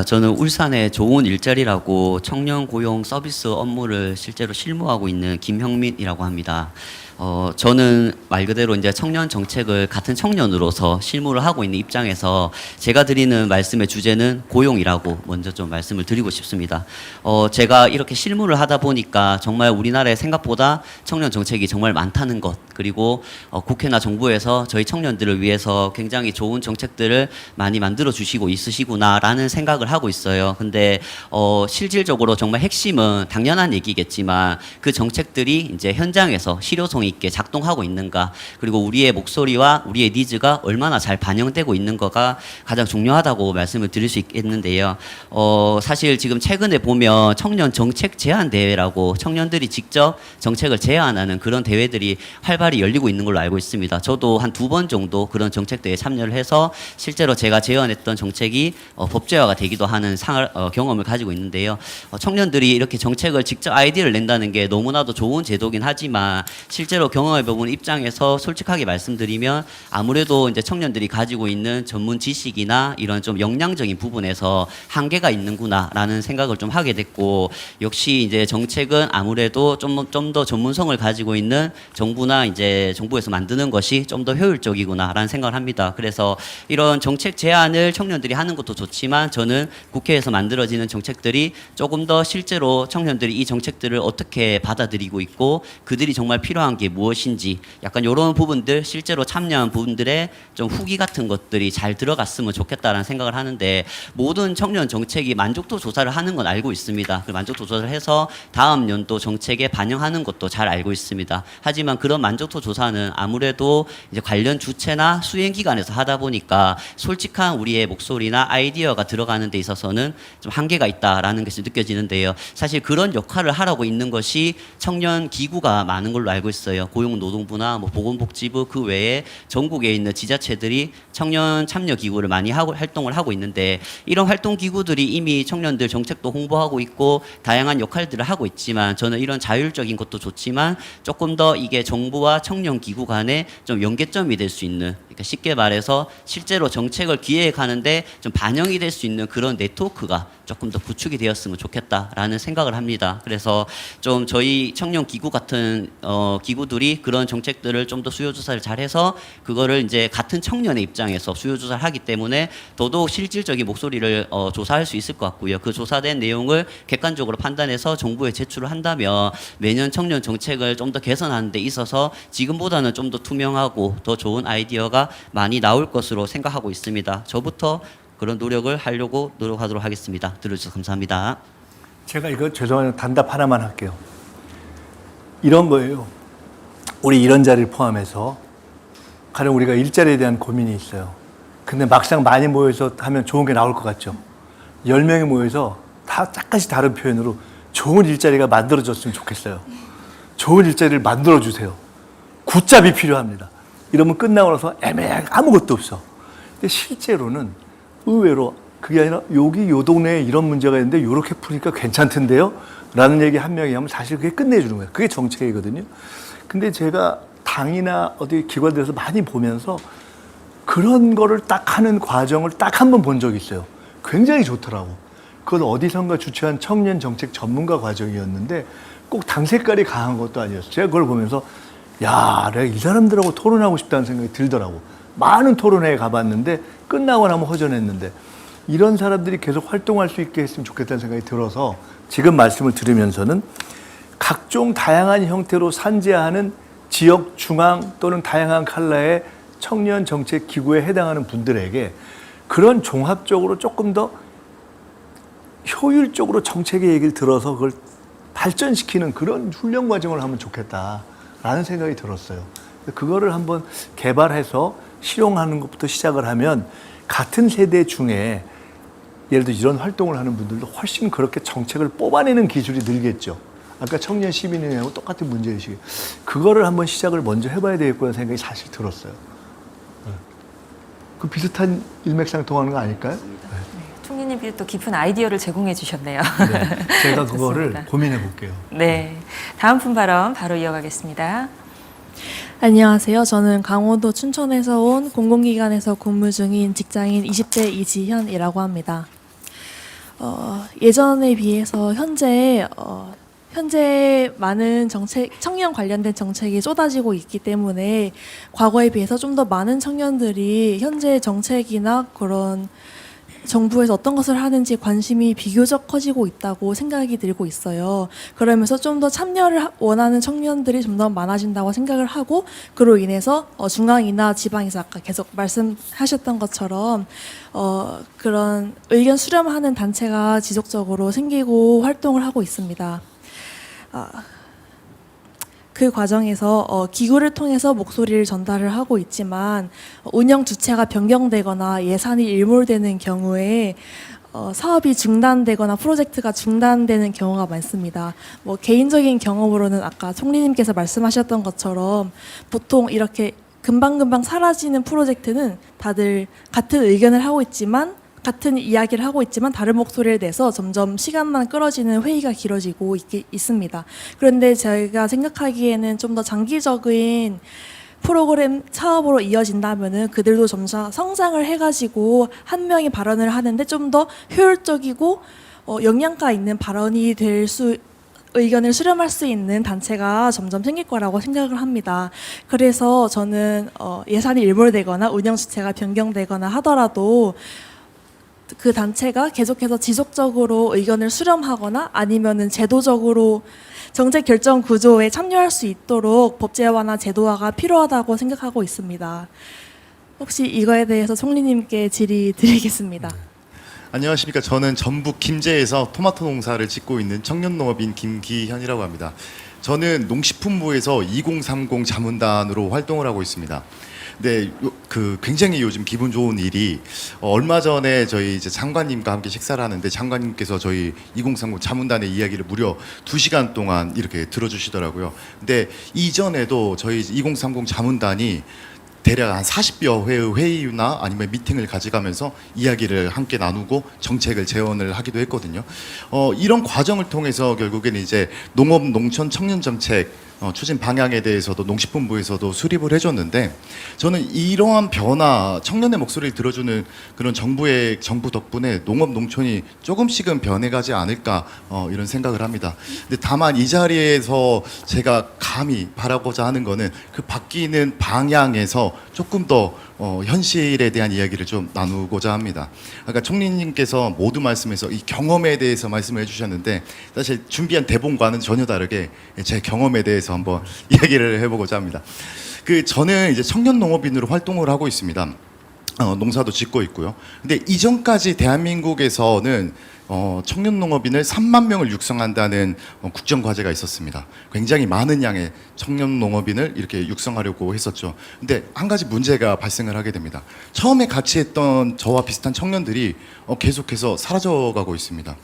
저는 울산의 좋은 일자리라고 청년 고용 서비스 업무를 실제로 실무하고 있는 김형민이라고 합니다. 저는 말 그대로 이제 청년 정책을 같은 청년으로서 실무를 하고 있는 입장에서 제가 드리는 말씀의 주제는 고용이라고 먼저 좀 말씀을 드리고 싶습니다. 제가 이렇게 실무를 하다 보니까 정말 우리나라에 생각보다 청년 정책이 정말 많다는 것, 그리고 국회나 정부에서 저희 청년들을 위해서 굉장히 좋은 정책들을 많이 만들어 주시고 있으시구나라는 생각을 하고 있어요. 근데 실질적으로 정말 핵심은 당연한 얘기겠지만 그 정책들이 이제 현장에서 실효성 있게 작동하고 있는가, 그리고 우리의 목소리와 우리의 니즈가 얼마나 잘 반영되고 있는가가 가장 중요하다고 말씀을 드릴 수 있겠는데요. 사실 지금 최근에 보면 청년 정책 제안 대회라고 청년들이 직접 정책을 제안하는 그런 대회들이 활발히 열리고 있는 걸로 알고 있습니다. 저도 한 2번 정도 그런 정책 대회에 참여를 해서 실제로 제가 제안했던 정책이 법제화가 되기도 하는 경험을 가지고 있는데요. 청년들이 이렇게 정책을 직접 아이디어를 낸다는 게 너무나도 좋은 제도긴 하지만 실제로 경험해본 입장에서 솔직하게 말씀드리면 아무래도 이제 청년들이 가지고 있는 전문 지식이나 이런 좀 역량적인 부분에서 한계가 있는구나라는 생각을 좀 하게 됐고, 역시 이제 정책은 아무래도 좀 더 전문성을 가지고 있는 정부나 이제 정부에서 만드는 것이 좀 더 효율적이구나라는 생각을 합니다. 그래서 이런 정책 제안을 청년들이 하는 것도 좋지만 저는 국회에서 만들어지는 정책들이 조금 더 실제로 청년들이 이 정책들을 어떻게 받아들이고 있고 그들이 정말 필요한 게 무엇인지 약간 이런 부분들, 실제로 참여한 부분들의 좀 후기 같은 것들이 잘 들어갔으면 좋겠다라는 생각을 하는데, 모든 청년 정책이 만족도 조사를 하는 건 알고 있습니다. 그 만족도 조사를 해서 다음 연도 정책에 반영하는 것도 잘 알고 있습니다. 하지만 그런 만족도 조사는 아무래도 이제 관련 주체나 수행 기관에서 하다 보니까 솔직한 우리의 목소리나 아이디어가 들어가는 데 있어서는 좀 한계가 있다라는 것이 느껴지는데요. 사실 그런 역할을 하라고 있는 것이 청년 기구가 많은 걸로 알고 있어요. 고용노동부나 뭐 보건복지부 그 외에 전국에 있는 지자체들이 청년 참여 기구를 많이 활동을 하고 있는데, 이런 활동 기구들이 이미 청년들 정책도 홍보하고 있고 다양한 역할들을 하고 있지만, 저는 이런 자율적인 것도 좋지만 조금 더 이게 정부와 청년 기구 간에 좀 연계점이 될 수 있는, 그러니까 쉽게 말해서 실제로 정책을 기획하는데 좀 반영이 될 수 있는 그런 네트워크가 조금 더 구축이 되었으면 좋겠다라는 생각을 합니다. 그래서 좀 저희 청년 기구 같은 기구들이 그런 정책들을 좀 더 수요 조사를 잘해서 그거를 이제 같은 청년의 입장에서 수요 조사를 하기 때문에 더더욱 실질적인 목소리를 조사할 수 있을 것 같고요. 그 조사된 내용을 객관적으로 판단해서 정부에 제출을 한다면 매년 청년 정책을 좀 더 개선하는 데 있어서 지금보다는 좀 더 투명하고 더 좋은 아이디어가 많이 나올 것으로 생각하고 있습니다. 저부터 그런 노력을 하려고 노력하도록 하겠습니다. 들어주셔서 감사합니다. 제가 이거 죄송하지만 단답 하나만 할게요. 이런 거예요. 우리 이런 자리를 포함해서 가령 우리가 일자리에 대한 고민이 있어요. 근데 막상 많이 모여서 하면 좋은 게 나올 것 같죠. 10명이 모여서 다 약간씩 다른 표현으로 좋은 일자리가 만들어졌으면 좋겠어요. 좋은 일자리를 만들어주세요. 굿잡이 필요합니다. 이러면 끝나고 나서 애매하게 아무것도 없어. 근데 실제로는 의외로 그게 아니라 여기 요 동네에 이런 문제가 있는데 이렇게 푸니까 괜찮던데요? 라는 얘기 한 명이 하면 사실 그게 끝내주는 거예요. 그게 정책이거든요. 근데 제가 당이나 어디 기관들에서 많이 보면서 그런 거를 딱 하는 과정을 딱 한 번 본 적이 있어요. 굉장히 좋더라고. 그건 어디선가 주최한 청년 정책 전문가 과정이었는데 꼭 당 색깔이 강한 것도 아니었어요. 제가 그걸 보면서 야, 내가 이 사람들하고 토론하고 싶다는 생각이 들더라고. 많은 토론회에 가봤는데 끝나고 나면 허전했는데 이런 사람들이 계속 활동할 수 있게 했으면 좋겠다는 생각이 들어서 지금 말씀을 들으면서는 각종 다양한 형태로 산재하는 지역 중앙 또는 다양한 컬러의 청년 정책 기구에 해당하는 분들에게 그런 종합적으로 조금 더 효율적으로 정책의 얘기를 들어서 그걸 발전시키는 그런 훈련 과정을 하면 좋겠다라는 생각이 들었어요. 그거를 한번 개발해서 실용하는 것부터 시작을 하면 같은 세대 중에 예를 들어 이런 활동을 하는 분들도 훨씬 그렇게 정책을 뽑아내는 기술이 늘겠죠. 아까 청년 시민회하고 똑같은 문제의식이 그거를 한번 시작을 먼저 해봐야 되겠구나 생각이 사실 들었어요. 그 비슷한 일맥상통하는 거 아닐까요? 네. 총리님께서 또 깊은 아이디어를 제공해 주셨네요. 네, 제가 그거를 고민해 볼게요. 네, 다음 분 발언 바로 이어가겠습니다. 안녕하세요. 저는 강원도 춘천에서 온 공공기관에서 근무 중인 직장인 20대 이지현이라고 합니다. 예전에 비해서 현재 많은 청년 관련된 정책이 쏟아지고 있기 때문에 과거에 비해서 좀 더 많은 청년들이 현재 정책이나 그런 정부에서 어떤 것을 하는지 관심이 비교적 커지고 있다고 생각이 들고 있어요. 그러면서 좀 더 참여를 원하는 청년들이 좀 더 많아진다고 생각을 하고, 그로 인해서 중앙이나 지방에서 아까 계속 말씀하셨던 것처럼 그런 의견 수렴하는 단체가 지속적으로 생기고 활동을 하고 있습니다. 그 과정에서 기구를 통해서 목소리를 전달을 하고 있지만, 운영 주체가 변경되거나 예산이 일몰되는 경우에 사업이 중단되거나 프로젝트가 중단되는 경우가 많습니다. 뭐 개인적인 경험으로는 아까 총리님께서 말씀하셨던 것처럼 보통 이렇게 금방금방 사라지는 프로젝트는 다들 같은 의견을 하고 있지만, 같은 이야기를 하고 있지만 다른 목소리를 내서 점점 시간만 끌어지는 회의가 길어지고 있습니다. 그런데 저희가 생각하기에는 좀 더 장기적인 프로그램 사업으로 이어진다면은 그들도 점차 성장을 해가지고 한 명이 발언을 하는데 좀 더 효율적이고 영양가 있는 발언이 의견을 수렴할 수 있는 단체가 점점 생길 거라고 생각을 합니다. 그래서 저는 예산이 일몰되거나 운영 주체가 변경되거나 하더라도 그 단체가 계속해서 지속적으로 의견을 수렴하거나 아니면은 제도적으로 정책 결정 구조에 참여할 수 있도록 법제화나 제도화가 필요하다고 생각하고 있습니다. 혹시 이거에 대해서 총리님께 질의드리겠습니다. 안녕하십니까. 저는 전북 김제에서 토마토 농사를 짓고 있는 청년농업인 김기현이라고 합니다. 저는 농식품부에서 2030 자문단으로 활동을 하고 있습니다. 네, 굉장히 요즘 기분 좋은 일이 얼마 전에 저희 이제 장관님과 함께 식사를 하는데 장관님께서 저희 2030 자문단의 이야기를 무려 2시간 동안 이렇게 들어주시더라고요. 근데 이전에도 저희 2030 자문단이 대략 한 40여 회의 회의나 아니면 미팅을 가져가면서 이야기를 함께 나누고 정책을 제언을 하기도 했거든요. 이런 과정을 통해서 결국에는 이제 농업, 농촌, 청년 정책 추진 방향에 대해서도 농식품부에서도 수립을 해줬는데, 저는 이러한 변화, 청년의 목소리를 들어주는 그런 정부 덕분에 농업, 농촌이 조금씩은 변해가지 않을까 이런 생각을 합니다. 근데 다만 이 자리에서 제가 감히 바라고자 하는 거는 그 바뀌는 방향에서 조금 더 현실에 대한 이야기를 좀 나누고자 합니다. 아까 총리님께서 모두 말씀에서 이 경험에 대해서 말씀을 해주셨는데, 사실 준비한 대본과는 전혀 다르게 제 경험에 대해서 한번 이야기를 해보고자 합니다. 저는 이제 청년 농업인으로 활동을 하고 있습니다. 농사도 짓고 있고요. 근데 이전까지 대한민국에서는 청년 농업인을 3만 명을 육성한다는 국정 과제가 있었습니다. 굉장히 많은 양의 청년 농업인을 이렇게 육성하려고 했었죠. 근데 한 가지 문제가 발생을 하게 됩니다. 처음에 같이 했던 저와 비슷한 청년들이 계속해서 사라져가고 있습니다.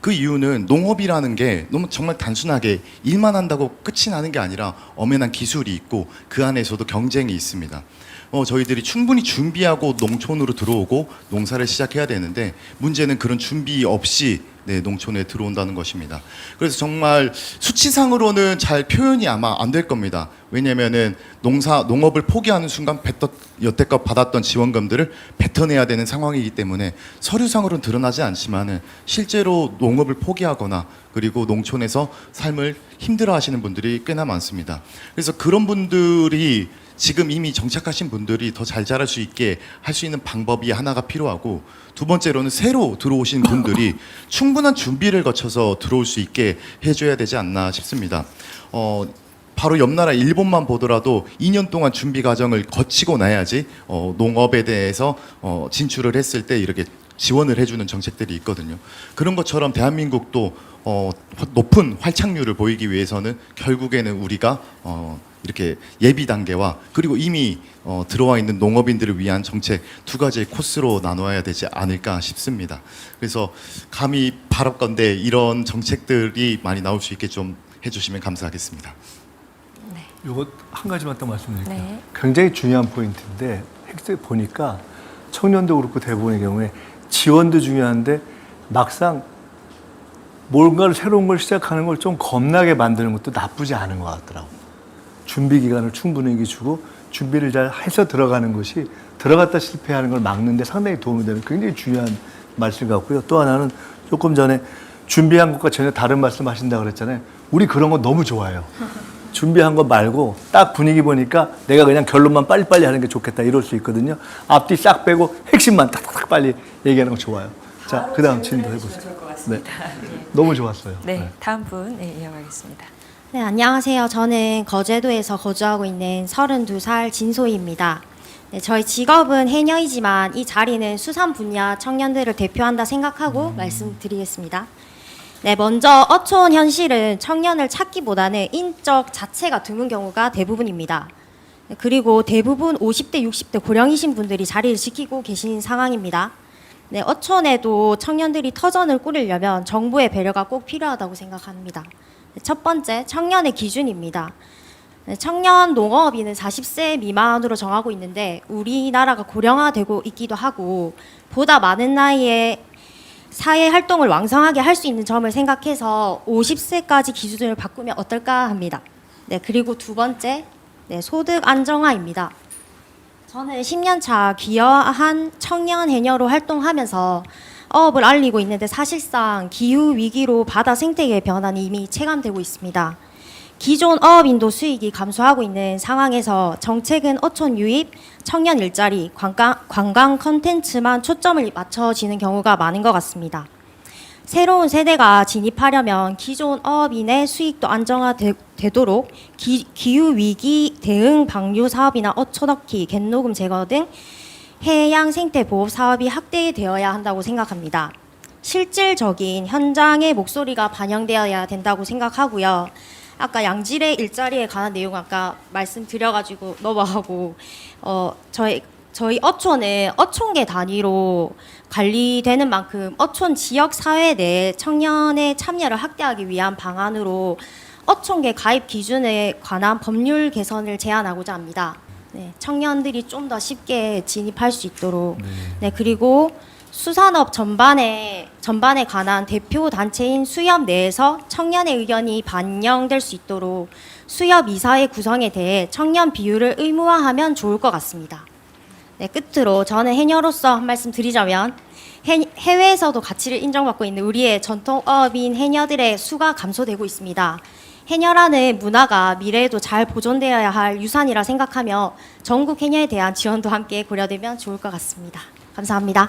그 이유는 농업이라는 게 너무 정말 단순하게 일만 한다고 끝이 나는 게 아니라 엄연한 기술이 있고 그 안에서도 경쟁이 있습니다. 저희들이 충분히 준비하고 농촌으로 들어오고 농사를 시작해야 되는데, 문제는 그런 준비 없이 농촌에 들어온다는 것입니다. 그래서 정말 수치상으로는 잘 표현이 아마 안 될 겁니다. 왜냐면은 농업을 포기하는 순간 여태껏 받았던 지원금들을 뱉어내야 되는 상황이기 때문에 서류상으로는 드러나지 않지만은 실제로 농업을 포기하거나 그리고 농촌에서 삶을 힘들어하시는 분들이 꽤나 많습니다. 그래서 그런 분들이 지금 이미 정착하신 분들이 더 잘 자랄 수 있게 할 수 있는 방법이 하나가 필요하고, 두 번째로는 새로 들어오신 분들이 충분한 준비를 거쳐서 들어올 수 있게 해줘야 되지 않나 싶습니다. 바로 옆 나라 일본만 보더라도 2년 동안 준비 과정을 거치고 나야지 농업에 대해서 진출을 했을 때 이렇게 지원을 해주는 정책들이 있거든요. 그런 것처럼 대한민국도 높은 활착률을 보이기 위해서는 결국에는 우리가 이렇게 예비 단계와 그리고 이미 들어와 있는 농업인들을 위한 정책 두 가지의 코스로 나눠야 되지 않을까 싶습니다. 그래서 감히 바랄건대 이런 정책들이 많이 나올 수 있게 좀 해주시면 감사하겠습니다. 이거 한 가지만 더 말씀드릴게요. 네. 굉장히 중요한 포인트인데, 핵세 보니까 청년도 그렇고 대부분의 경우에 지원도 중요한데 막상 뭔가를 새로운 걸 시작하는 걸 좀 겁나게 만드는 것도 나쁘지 않은 것 같더라고요. 준비 기간을 충분히 주고 준비를 잘 해서 들어가는 것이 들어갔다 실패하는 걸 막는 데 상당히 도움이 되는 굉장히 중요한 말씀 같고요. 또 하나는 조금 전에 준비한 것과 전혀 다른 말씀 하신다고 그랬잖아요. 우리 그런 거 너무 좋아해요. 준비한 거 말고 딱 분위기 보니까 내가 그냥 결론만 빨리빨리 하는 게 좋겠다 이럴 수 있거든요. 앞뒤 싹 빼고 핵심만 탁탁 빨리 얘기하는 거 좋아요. 자, 그 다음 질문 해보세요. 좋을 것 네. 같습니다. 너무 좋았어요. 네, 다음 분 이어가겠습니다. 네, 안녕하세요. 저는 거제도에서 거주하고 있는 32살 진소희입니다. 네, 저희 직업은 해녀이지만 이 자리는 수산 분야 청년들을 대표한다 생각하고 말씀드리겠습니다. 네, 먼저 어촌 현실은 청년을 찾기보다는 인적 자체가 드문 경우가 대부분입니다. 네, 그리고 대부분 50대, 60대 고령이신 분들이 자리를 지키고 계신 상황입니다. 네, 어촌에도 청년들이 터전을 꾸리려면 정부의 배려가 꼭 필요하다고 생각합니다. 네, 첫 번째, 청년의 기준입니다. 네, 청년 농업인은 40세 미만으로 정하고 있는데 우리나라가 고령화되고 있기도 하고 보다 많은 나이에 사회 활동을 왕성하게 할 수 있는 점을 생각해서 50세까지 기준을 바꾸면 어떨까 합니다. 네, 그리고 두 번째, 네, 소득 안정화입니다. 저는 10년 차 귀화한 청년 해녀로 활동하면서 어업을 알리고 있는데 사실상 기후 위기로 바다 생태계의 변화는 이미 체감되고 있습니다. 기존 어업인도 수익이 감소하고 있는 상황에서 정책은 어촌 유입, 청년 일자리, 관광 컨텐츠만 초점을 맞춰지는 경우가 많은 것 같습니다. 새로운 세대가 진입하려면 기존 어업인의 수익도 안정화되도록 기후위기 대응 방류 사업이나 어초넣기, 갯녹음 제거 등 해양 생태 보호 사업이 확대되어야 한다고 생각합니다. 실질적인 현장의 목소리가 반영되어야 된다고 생각하고요. 아까 양질의 일자리에 관한 내용 아까 말씀드려가지고 넘어가고 저희 어촌은 어촌계 단위로 관리되는 만큼 어촌 지역 사회 내 청년의 참여를 확대하기 위한 방안으로 어촌계 가입 기준에 관한 법률 개선을 제안하고자 합니다. 네, 청년들이 좀 더 쉽게 진입할 수 있도록. 네, 그리고 수산업 전반에 관한 대표 단체인 수협 내에서 청년의 의견이 반영될 수 있도록 수협 이사회 구성에 대해 청년 비율을 의무화하면 좋을 것 같습니다. 네, 끝으로 저는 해녀로서 한 말씀 드리자면 해외에서도 가치를 인정받고 있는 우리의 전통 어업인 해녀들의 수가 감소되고 있습니다. 해녀라는 문화가 미래에도 잘 보존되어야 할 유산이라 생각하며 전국 해녀에 대한 지원도 함께 고려되면 좋을 것 같습니다. 감사합니다.